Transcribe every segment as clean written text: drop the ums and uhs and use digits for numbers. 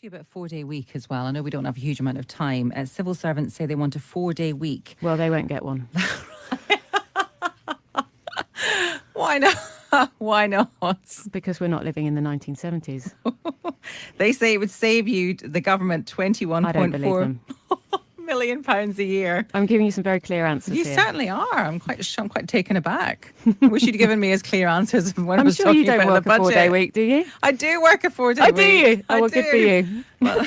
you about 4-day week as well. I know we don't have a huge amount of time. Civil servants say they want a 4-day week. Well, they won't get one. Why not? Why not? Because we're not living in the 1970s. They say it would save you, the government, I don't believe £21.4 them. million a year. I'm giving you some very clear answers You here. certainly are. I'm quite taken aback. I wish you'd given me as clear answers when I I'm was sure talking you don't about work the a budget. 4-day week, do you? I do work a 4-day Oh, week. do you? Oh, I well, do. good for you. Well,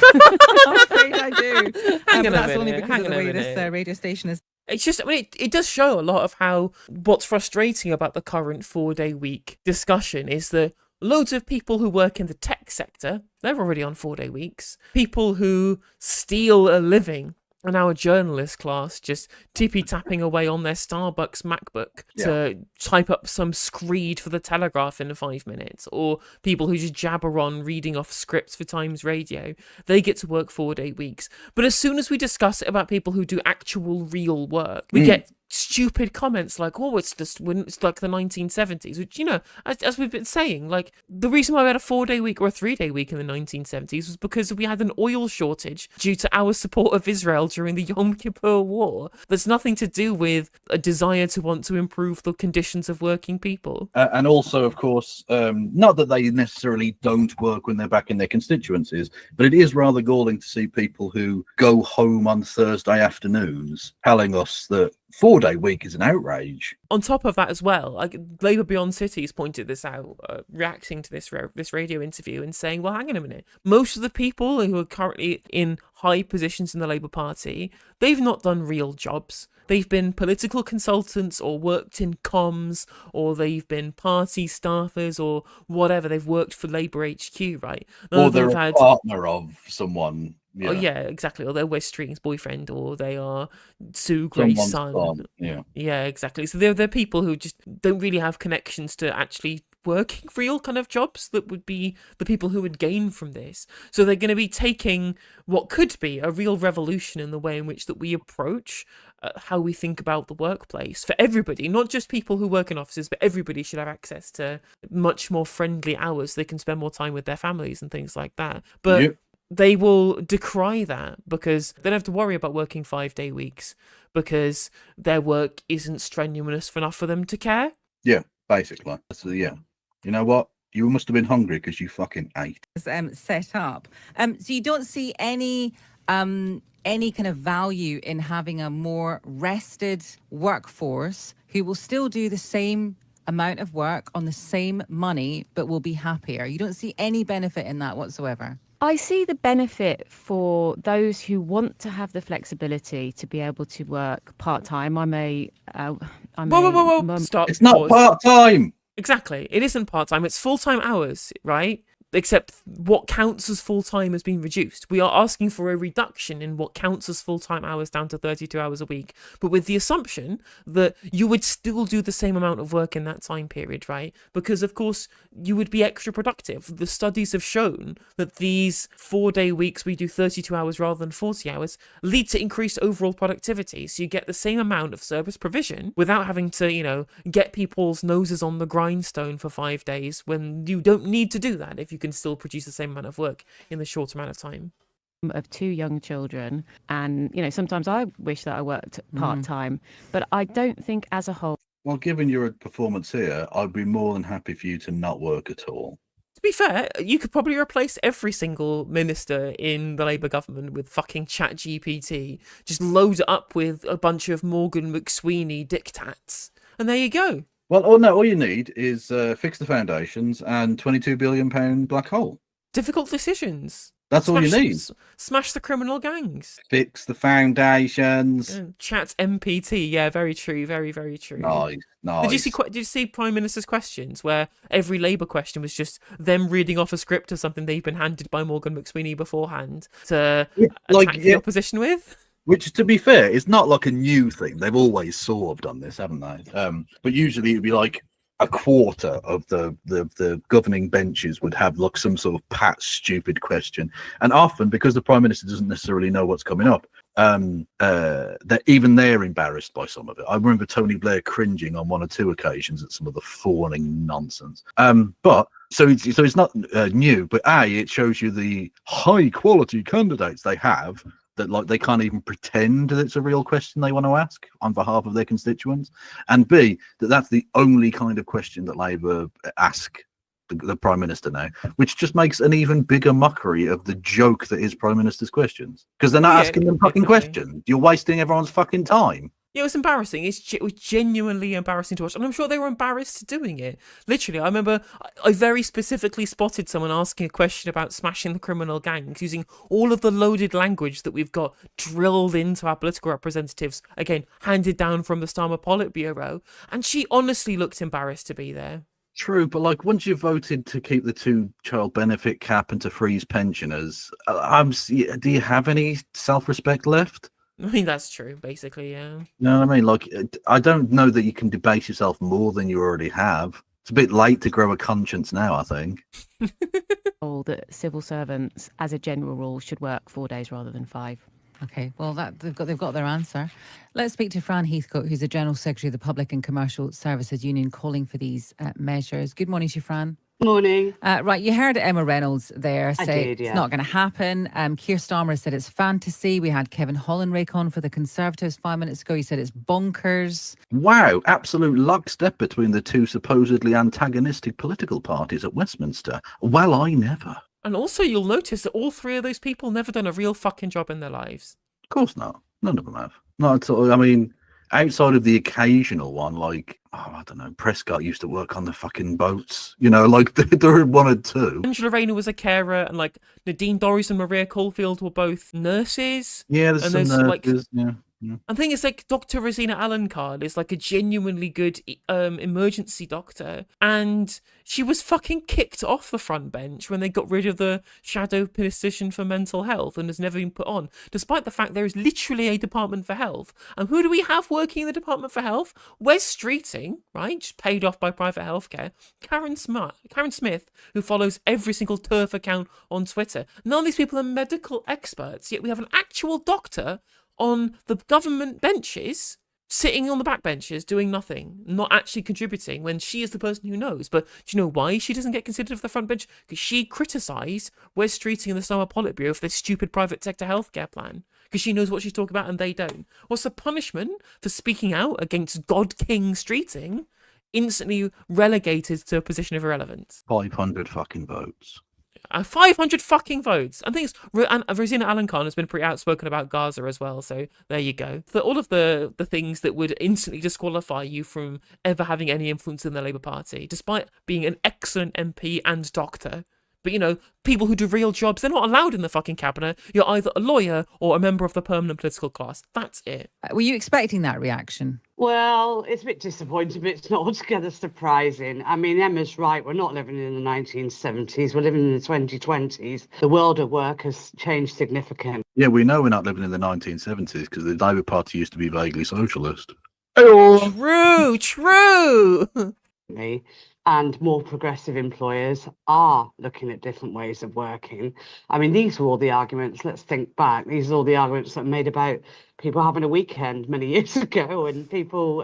I'm afraid I do. But that's only because of the way this radio station is. It's just, I mean, it does show a lot of how what's frustrating about the current 4-day week discussion is that loads of people who work in the tech sector, they're already on 4-day weeks. People who steal a living are now a journalist class just tippy-tapping away on their Starbucks MacBook to type up some screed for the Telegraph in 5 minutes, or people who just jabber on reading off scripts for Times Radio. They get to work 4-day weeks. But as soon as we discuss it about people who do actual real work, we get stupid comments like, oh, it's like the 1970s, which, you know, as we've been saying, like, the reason why we had a 4-day week or a 3-day week in the 1970s was because we had an oil shortage due to our support of Israel during the Yom Kippur War. There's nothing to do with a desire to want to improve the conditions of working people. And also, of course, not that they necessarily don't work when they're back in their constituencies, but it is rather galling to see people who go home on Thursday afternoons telling us that 4-day week is an outrage. On top of that as well, like Labour Beyond Cities pointed this out, reacting to this radio interview and saying, well, hang on a minute, most of the people who are currently in high positions in the Labour Party, they've not done real jobs. They've been political consultants or worked in comms, or they've been party staffers or whatever. They've worked for Labour HQ, right? Or they're a partner of someone. Yeah. Oh, yeah, exactly. Or they're Wes Streeting's boyfriend, or they are Sue Gray's son. Yeah, exactly. So they're people who just don't really have connections to actually working real kind of jobs that would be the people who would gain from this. So they're going to be taking what could be a real revolution in the way in which that we approach how we think about the workplace for everybody, not just people who work in offices, but everybody should have access to much more friendly hours. They can spend more time with their families and things like that. But they will decry that because they don't have to worry about working 5-day weeks because their work isn't strenuous enough for them to care. Yeah, basically. So, yeah. You know what? You must have been hungry because you fucking ate. Set up. So you don't see any kind of value in having a more rested workforce who will still do the same amount of work on the same money, but will be happier. You don't see any benefit in that whatsoever. I see the benefit for those who want to have the flexibility to be able to work part-time. Whoa. Stop. It's not part-time. Exactly. It isn't part-time. It's full-time hours, right? Except what counts as full-time has been reduced. We are asking for a reduction in what counts as full-time hours down to 32 hours a week, but with the assumption that you would still do the same amount of work in that time period, right? Because, of course, you would be extra productive. The studies have shown that these 4-day weeks, we do 32 hours rather than 40 hours, lead to increased overall productivity. So you get the same amount of service provision without having to, get people's noses on the grindstone for 5 days when you don't need to do that if you can still produce the same amount of work in the short amount of time. Of 2 young children, and sometimes I wish that I worked part-time, but I don't think as a whole. Well, given your performance here, I'd be more than happy for you to not work at all. To be fair, you could probably replace every single minister in the Labour government with fucking ChatGPT. Just load it up with a bunch of Morgan McSweeney diktats, and there you go. Well, all you need is fix the foundations and £22 billion black hole. Difficult decisions. That's all you need. Smash the criminal gangs. Fix the foundations. Chat MPT. Yeah, very true. Very, very true. Nice. Did you see Prime Minister's questions where every Labour question was just them reading off a script of something they've been handed by Morgan McSweeney beforehand to attack the opposition with? Which, to be fair, is not like a new thing. They've always sort of done this, haven't they? But usually it'd be like a quarter of the governing benches would have like some sort of pat stupid question. And often, because the Prime Minister doesn't necessarily know what's coming up, they're embarrassed by some of it. I remember Tony Blair cringing on 1 or 2 occasions at some of the fawning nonsense. But So it's not new, but it shows you the high quality candidates they have that like they can't even pretend that it's a real question they want to ask on behalf of their constituents, and B, that's the only kind of question that Labour ask the Prime Minister now, which just makes an even bigger mockery of the joke that is Prime Minister's questions, because they're not asking them fucking questions. You're wasting everyone's fucking time. Yeah, it was embarrassing. It was genuinely embarrassing to watch. And I'm sure they were embarrassed doing it. Literally, I remember I very specifically spotted someone asking a question about smashing the criminal gangs using all of the loaded language that we've got drilled into our political representatives, again, handed down from the Starmer Politburo. And she honestly looked embarrassed to be there. True, but like once you've voted to keep the 2-child benefit cap and to freeze pensioners, do you have any self-respect left? I mean, that's true, basically, yeah. You know what I mean? Like, I don't know that you can debase yourself more than you already have. It's a bit late to grow a conscience now, I think. That civil servants, as a general rule, should work 4 days rather than 5. Okay, well, they've got their answer. Let's speak to Fran Heathcote, who's the General Secretary of the Public and Commercial Services Union, calling for these measures. Good morning to you, Fran. Morning. Right, you heard Emma Reynolds there say did, yeah. It's not going to happen. Keir Starmer said it's fantasy. We had Kevin Hollinrake on for the Conservatives 5 minutes ago. He said it's bonkers. Wow, absolute lockstep between the two supposedly antagonistic political parties at Westminster. Well, I never. And also, you'll notice that all three of those people never done a real fucking job in their lives. Of course not. None of them have. Not at all. I mean, outside of the occasional one, like, I don't know, Prescott used to work on the fucking boats. You know, like, there are one or two. Angela Rayner was a carer, and like Nadine Dorries and Maria Caulfield were both nurses. Yeah, there's some nurses, yeah. I think it's like Dr. Rosina Alencar is like a genuinely good emergency doctor, and she was fucking kicked off the front bench when they got rid of the shadow position for mental health and has never been put on, despite the fact there is literally a department for health. And who do we have working in the department for health? Wes Streeting, right, just paid off by private healthcare. Karen Smith, who follows every single turf account on Twitter. None of these people are medical experts, yet we have an actual doctor on the government benches, sitting on the back benches, doing nothing, not actually contributing, when she is the person who knows. But do you know why she doesn't get considered for the front bench? Because she criticised Wes Streeting and the Starmer Politburo for their stupid private sector healthcare plan. Because she knows what she's talking about and they don't. What's the punishment for speaking out against God King Streeting? Instantly relegated to a position of irrelevance. 500 fucking votes. 500 fucking votes. I think Rosina Alencar has been pretty outspoken about Gaza as well, so there you go. All of the things that would instantly disqualify you from ever having any influence in the Labour Party, despite being an excellent MP and doctor. But, you know, people who do real jobs, they're not allowed in the fucking cabinet. You're either a lawyer or a member of the permanent political class. That's it. Were you expecting that reaction? Well, it's a bit disappointing, but it's not altogether surprising. I mean, Emma's right. We're not living in the 1970s. We're living in the 2020s. The world of work has changed significantly. Yeah, we know we're not living in the 1970s because the Labour Party used to be vaguely socialist. Hey-oh. True. And more progressive employers are looking at different ways of working. I mean, these were all the arguments, let's think back, these are all the arguments that were made about people having a weekend many years ago and people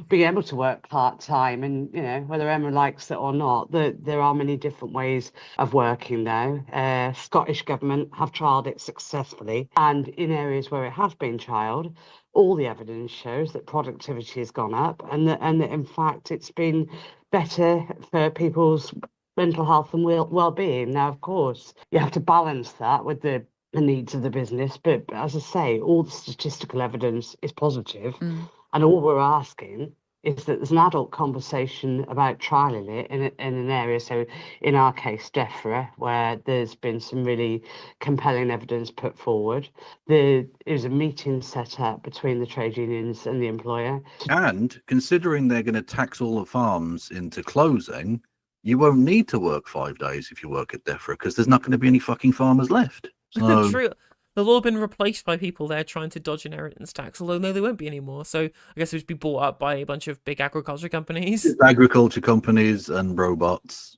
being able to work part-time, and, you know, whether Emma likes it or not, there are many different ways of working now. Scottish Government have trialled it successfully, and in areas where it has been trialled, all the evidence shows that productivity has gone up and that in fact it's been better for people's mental health and well-being. Now, of course, you have to balance that with the needs of the business, but as I say, all the statistical evidence is positive, and all we're asking is that there's an adult conversation about trialling it in an area, so in our case, DEFRA, where there's been some really compelling evidence put forward. There was a meeting set up between the trade unions and the employer. And considering they're going to tax all the farms into closing, you won't need to work 5 days if you work at DEFRA because there's not going to be any fucking farmers left. So... True. They'll all been replaced by people there trying to dodge inheritance tax, although no, they won't be anymore. So I guess it would be bought up by a bunch of big agriculture companies. Agriculture companies and robots.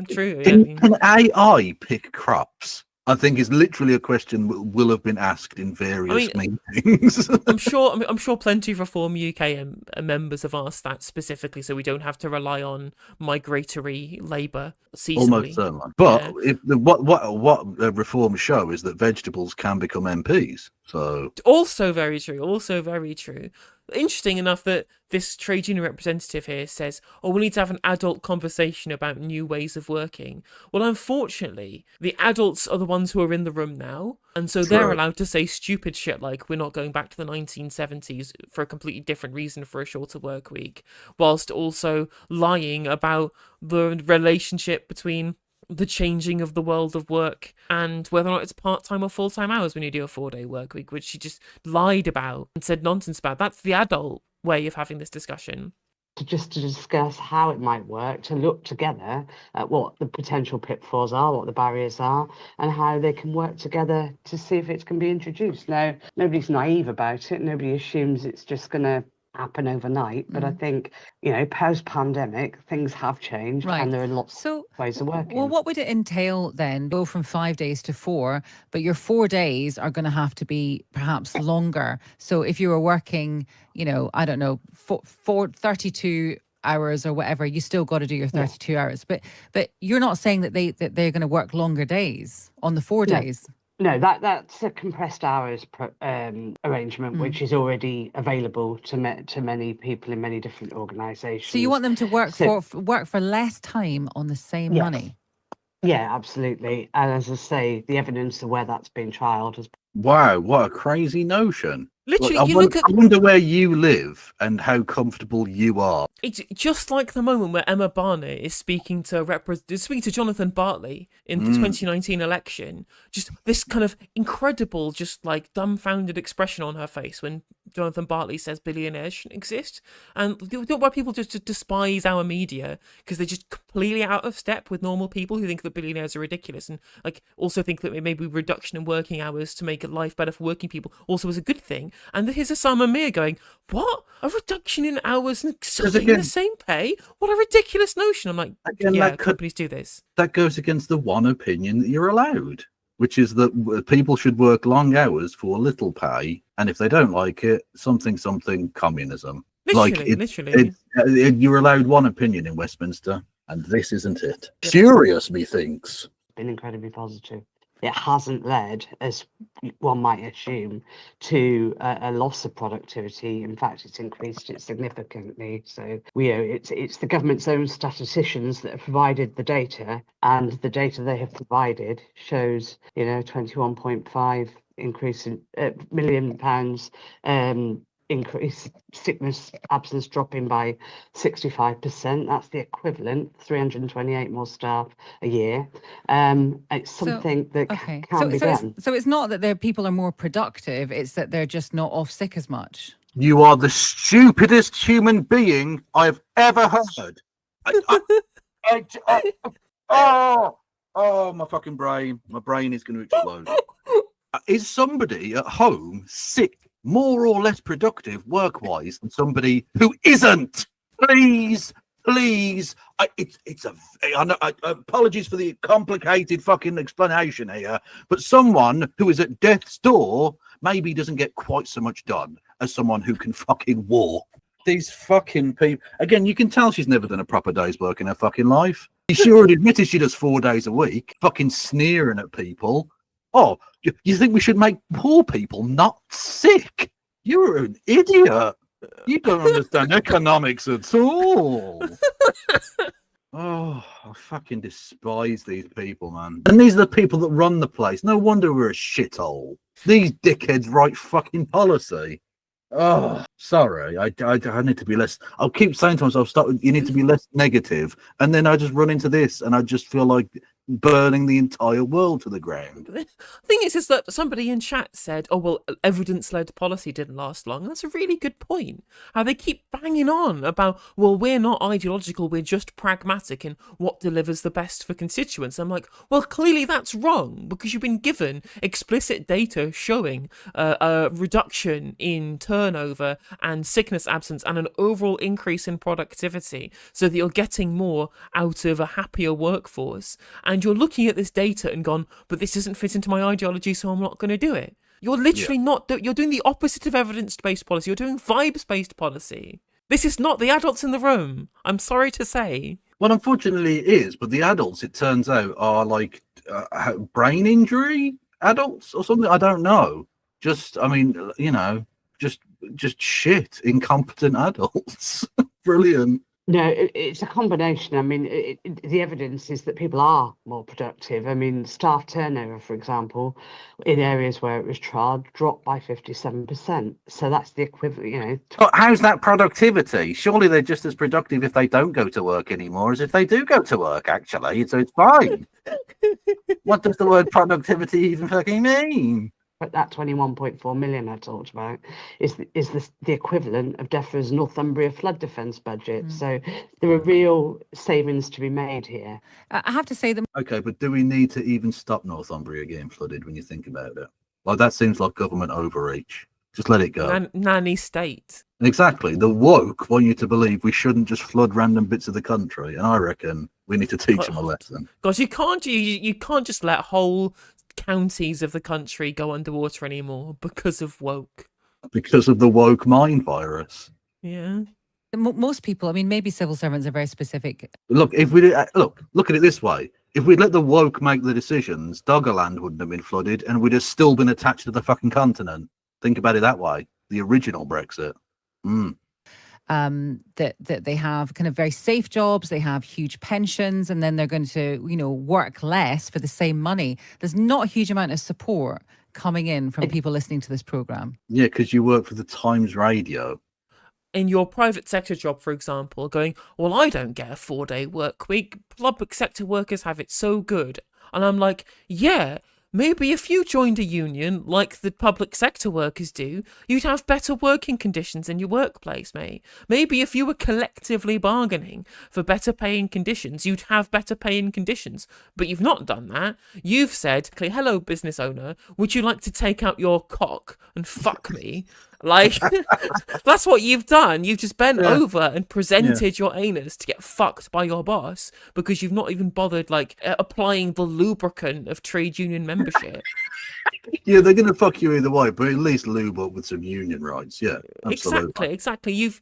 True. Can AI pick crops? I think it's literally a question that will have been asked in various meetings. I'm sure plenty of Reform UK members have asked that specifically, so we don't have to rely on migratory labour seasonally. Almost certainly. But if what reforms show is that vegetables can become MPs. So also very true. Also very true. Interesting enough that this trade union representative here says, "Oh, we need to have an adult conversation about new ways of working." Well, unfortunately, the adults are the ones who are in the room now, and so they're allowed to say stupid shit like we're not going back to the 1970s for a completely different reason for a shorter work week, whilst also lying about the relationship between the changing of the world of work and whether or not it's part-time or full-time hours when you do a 4-day work week, which she just lied about and said nonsense about. That's the adult way of having this discussion. To discuss how it might work, to look together at what the potential pitfalls are, what the barriers are, and how they can work together to see if it can be introduced. Now, nobody's naive about it. Nobody assumes it's just going to happen overnight. But I think, post-pandemic, things have changed, and there are lots of ways of working. Well, what would it entail then? Go from 5 days to 4, but your 4 days are going to have to be perhaps longer. So if you were working, I don't know, 32 hours or whatever, you still got to do your 32 hours. But you're not saying that they're going to work longer days on the 4 days. No, that's a compressed hours arrangement, which is already available to many people in many different organisations. So you want them to work for less time on the same money? Yeah, absolutely. And as I say, the evidence of where that's been trialled has. Wow, what a crazy notion. Literally, I wonder where you live and how comfortable you are. It's just like the moment where Emma Barnett is speaking to Jonathan Bartley in the 2019 election. Just this kind of incredible, just like dumbfounded expression on her face when Jonathan Bartley says billionaires shouldn't exist. And why people just despise our media because they're just completely out of step with normal people who think that billionaires are ridiculous and like also think that maybe reduction in working hours to make life better for working people also is a good thing. And here's Osama Mir going, what? A reduction in hours and exactly the same pay? What a ridiculous notion. I'm like, companies do this. That goes against the one opinion that you're allowed, which is that people should work long hours for little pay. And if they don't like it, something, communism. Literally. You're allowed one opinion in Westminster, and this isn't it. Curious, methinks. Been incredibly positive. It hasn't led, as one might assume, to a loss of productivity. In fact, it's increased it significantly. So it's the government's own statisticians that have provided the data, and the data they have provided shows 21.5 increase in £1 million increase, sickness absence dropping by 65%. That's the equivalent 328 more staff a year. It's something that can be done. So it's not that people are more productive, it's that they're just not off sick as much. You are the stupidest human being I've ever heard. My fucking brain. My brain is going to explode. Is somebody at home sick, more or less productive work-wise than somebody who isn't? Please. Apologies for the complicated fucking explanation here, but someone who is at death's door maybe doesn't get quite so much done as someone who can fucking walk. These fucking people. Again, you can tell she's never done a proper day's work in her fucking life. She already admitted she does 4 days a week, fucking sneering at people. Oh, you think we should make poor people not sick? You're an idiot. You don't understand economics at all. Oh, I fucking despise these people, man. And these are the people that run the place. No wonder we're a shithole. These dickheads write fucking policy. Oh, sorry. I need to be less. I'll keep saying to myself, you need to be less negative. And then I just run into this and I just feel like burning the entire world to the ground. The thing is that somebody in chat said, oh, well, evidence-led policy didn't last long. And that's a really good point. How they keep banging on about, well, we're not ideological, we're just pragmatic in what delivers the best for constituents. I'm like, well, clearly that's wrong because you've been given explicit data showing a reduction in turnover and sickness absence and an overall increase in productivity so that you're getting more out of a happier workforce. And and you're looking at this data and gone, but this doesn't fit into my ideology, so I'm not going to do it. You're literally you're doing the opposite of evidence-based policy. You're doing vibes-based policy. This is not the adults in the room. I'm sorry to say. Well, unfortunately, it is. But the adults, it turns out, are like brain injury adults or something. I don't know. Just, I mean, just shit, incompetent adults. Brilliant. No, it's a combination. I mean, the evidence is that people are more productive. I mean, staff turnover, for example, in areas where it was trialled, dropped by 57%. So that's the equivalent, But how's that productivity? Surely they're just as productive if they don't go to work anymore as if they do go to work, actually. So it's fine. What does the word productivity even fucking mean? But that 21.4 million I talked about is the equivalent of DEFRA's Northumbria flood defence budget. So there are real savings to be made here. I have to say that. Okay, but do we need to even stop Northumbria getting flooded when you think about it? Like, that seems like government overreach. Just let it go. Nanny state. Exactly. The woke want you to believe we shouldn't just flood random bits of the country, and I reckon we need to teach them a lesson. Gosh, you can't just let whole counties of the country go underwater anymore because of woke. Because of the woke mind virus. Yeah. Most people, I mean, maybe civil servants are very specific. Look, if we look at it this way: if we'd let the woke make the decisions, Doggerland wouldn't have been flooded, and we'd have still been attached to the fucking continent. Think about it that way. The original Brexit. That they have kind of very safe jobs, they have huge pensions, and then they're going to, work less for the same money. There's not a huge amount of support coming in from people listening to this program. Yeah, because you work for the Times Radio. In your private sector job, for example, going, well, I don't get a 4-day work week. Public sector workers have it so good. And I'm like, yeah, maybe if you joined a union like the public sector workers do, you'd have better working conditions in your workplace, mate. Maybe if you were collectively bargaining for better paying conditions, you'd have better paying conditions. But you've not done that. You've said, hello, business owner, would you like to take out your cock and fuck me? Like, that's what you've done. You've just bent over and presented your anus to get fucked by your boss because you've not even bothered, applying the lubricant of trade union membership. Yeah, they're going to fuck you either way, but at least lube up with some union rights. Yeah, absolutely. Exactly. You've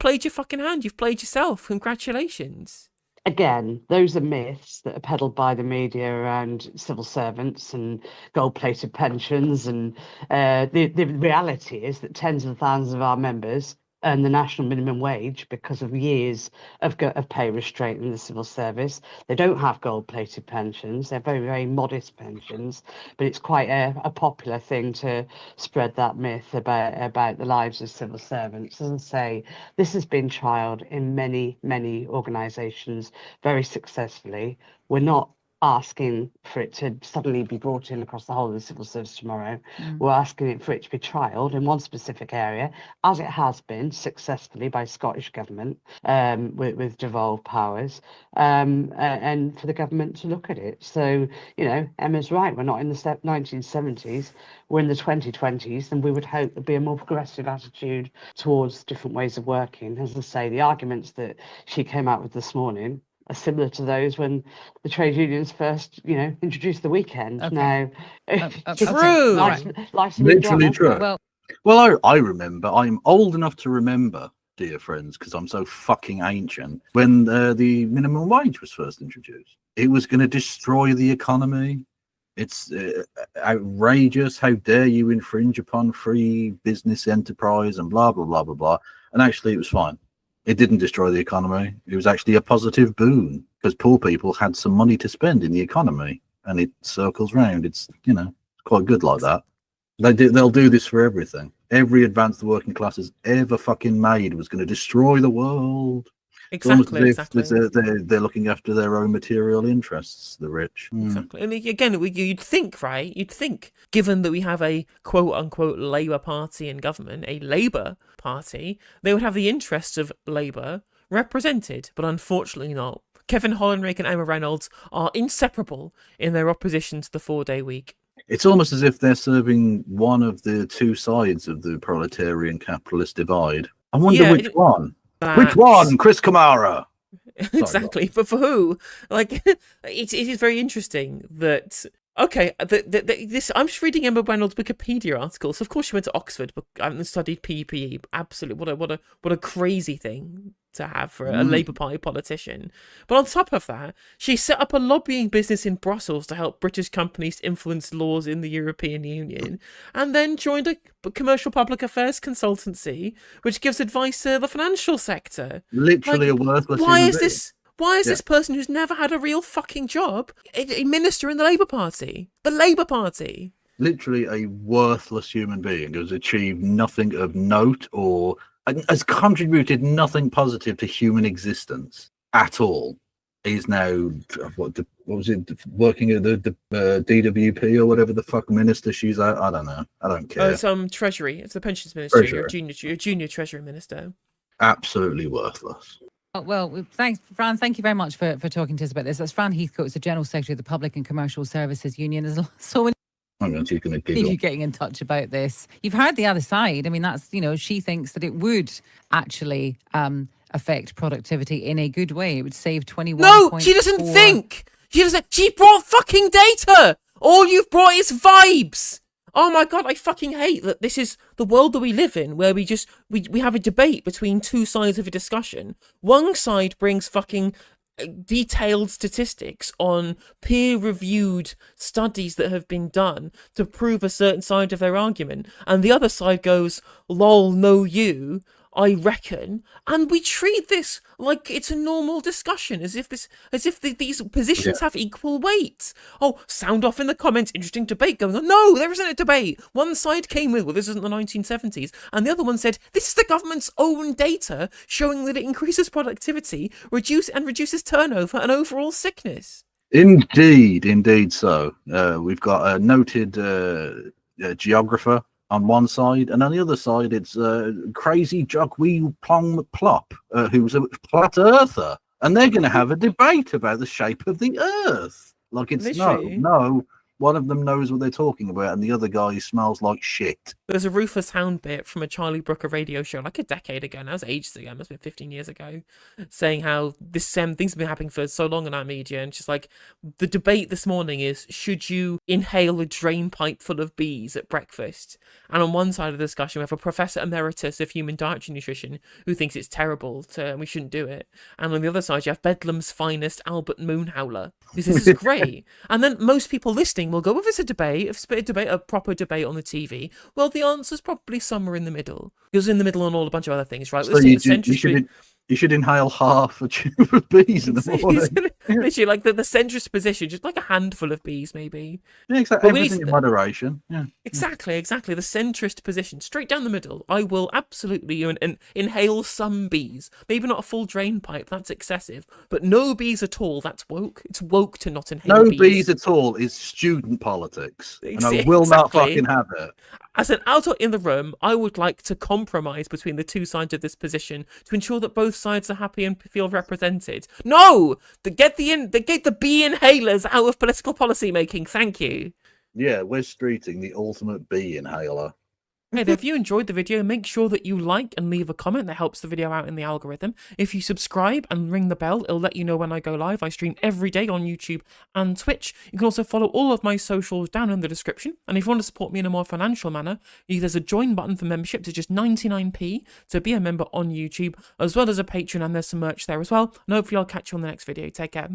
played your fucking hand. You've played yourself. Congratulations. Again, those are myths that are peddled by the media around civil servants and gold-plated pensions. And the reality is that tens of thousands of our members earn the national minimum wage because of years of pay restraint in the civil service. They don't have gold-plated pensions. They're very, very modest pensions, but it's quite a popular thing to spread that myth about the lives of civil servants. As I say, this has been trialled in many, many organisations very successfully. We're not asking for it to suddenly be brought in across the whole of the civil service tomorrow. We're asking for it to be trialled in one specific area, as it has been successfully by Scottish government with devolved powers, and for the government to look at it. So, Emma's right. We're not in the 1970s. We're in the 2020s, and we would hope there'd be a more progressive attitude towards different ways of working. As I say, the arguments that she came out with this morning are similar to those when the trade unions first, introduced the weekend. Okay. Now, True. Life's Literally true. Well, I remember. I'm old enough to remember, dear friends, because I'm so fucking ancient. When the minimum wage was first introduced, it was going to destroy the economy. It's outrageous. How dare you infringe upon free business enterprise and blah, blah, blah, blah, blah. And actually, it was fine. It didn't destroy the economy. It was actually a positive boon because poor people had some money to spend in the economy, and it circles round. It's quite good like that. They'll do this for everything. Every advance the working class has ever fucking made was going to destroy the world. Exactly. They're looking after their own material interests, the rich. Exactly. And again, you'd think, right? You'd think, given that we have a quote-unquote Labour Party in government, a Labour Party, they would have the interests of Labour represented, but unfortunately not. Kevin Hollenrake and Emma Reynolds are inseparable in their opposition to the 4-day week. It's almost as if they're serving one of the two sides of the proletarian capitalist divide. I wonder which one. Which one, Chris Kamara? Exactly, but for who? Like, it is very interesting that. Okay, this I'm just reading Emma Reynolds' Wikipedia article. So of course she went to Oxford, but I haven't studied PPE. Absolutely, what a crazy thing to have for a Labour Party politician. But on top of that, she set up a lobbying business in Brussels to help British companies influence laws in the European Union, and then joined a commercial public affairs consultancy which gives advice to the financial sector. Literally Like, a worthless why human is being. this? Why is Yeah. this person who's never had a real fucking job a minister in the Labour Party? The Labour Party. Literally a worthless human being who's achieved nothing of note or has contributed nothing positive to human existence at all. He's now what was it, working at the DWP or whatever the fuck minister she's at. I don't know. I don't care. It's Treasury. It's the Pensions Ministry. Treasury. You're a junior Treasury Minister. Absolutely worthless. Oh, well, thanks, Fran. Thank you very much for talking to us about this. That's Fran Heathcote, the General Secretary of the Public and Commercial Services Union. There's so many I'm going to of giggle. you getting in touch about this. You've heard the other side. I mean, that's, she thinks that it would actually affect productivity in a good way. It would save 21. No, she doesn't think. She doesn't. She brought fucking data. All you've brought is vibes. Oh my god, I fucking hate that this is the world that we live in, where we have a debate between two sides of a discussion. One side brings fucking detailed statistics on peer-reviewed studies that have been done to prove a certain side of their argument, and the other side goes, lol, no you, I reckon, and we treat this like it's a normal discussion, as if these positions have equal weight. Oh, sound off in the comments. Interesting debate going on. No, there isn't a debate. One side came with, well, this isn't the 1970s, and the other one said this is the government's own data showing that it increases productivity, reduces turnover and overall sickness. Indeed so. We've got a noted geographer on one side, and on the other side it's crazy Jock Wee Plong McPlop, who's a flat earther, and they're going to have a debate about the shape of the earth. Like, it's Literally. no, one of them knows what they're talking about, and the other guy smells like shit. There's a Rufus Hound bit from a Charlie Brooker radio show like a decade ago, and that was ages ago, it must have been 15 years ago, saying how this things have been happening for so long in our media, and just like, the debate this morning is, should you inhale a drain pipe full of bees at breakfast? And on one side of the discussion, we have a Professor Emeritus of Human Dietary Nutrition who thinks it's terrible and we shouldn't do it. And on the other side, you have Bedlam's finest Albert Moonhowler who says this is great. And then most people listening will go, well, if it's a debate, a proper debate on the TV, well, the answer's probably somewhere in the middle. It was in the middle on all a bunch of other things, right? So you should inhale half a tube of bees in the morning. Literally, like the centrist position, just like a handful of bees, maybe. Yeah, exactly. But Everything in moderation. Yeah. Exactly. The centrist position, straight down the middle. I will absolutely inhale some bees. Maybe not a full drain pipe, that's excessive. But no bees at all, that's woke. It's woke to not inhale No bees. bees at all is student politics. And I will not fucking have it. As an adult in the room, I would like to compromise between the two sides of this position to ensure that both sides are happy and feel represented. No! Get the bee inhalers out of political policy making. Thank you. Yeah, we're streeting the ultimate bee inhaler. Okay, if you enjoyed the video, make sure that you like and leave a comment. That helps the video out in the algorithm. If you subscribe and ring the bell, it'll let you know when I go live. I stream every day on YouTube and Twitch. You can also follow all of my socials down in the description. And if you want to support me in a more financial manner, there's a join button for membership to just 99p to be a member on YouTube, as well as a Patreon, and there's some merch there as well. And hopefully I'll catch you on the next video. Take care.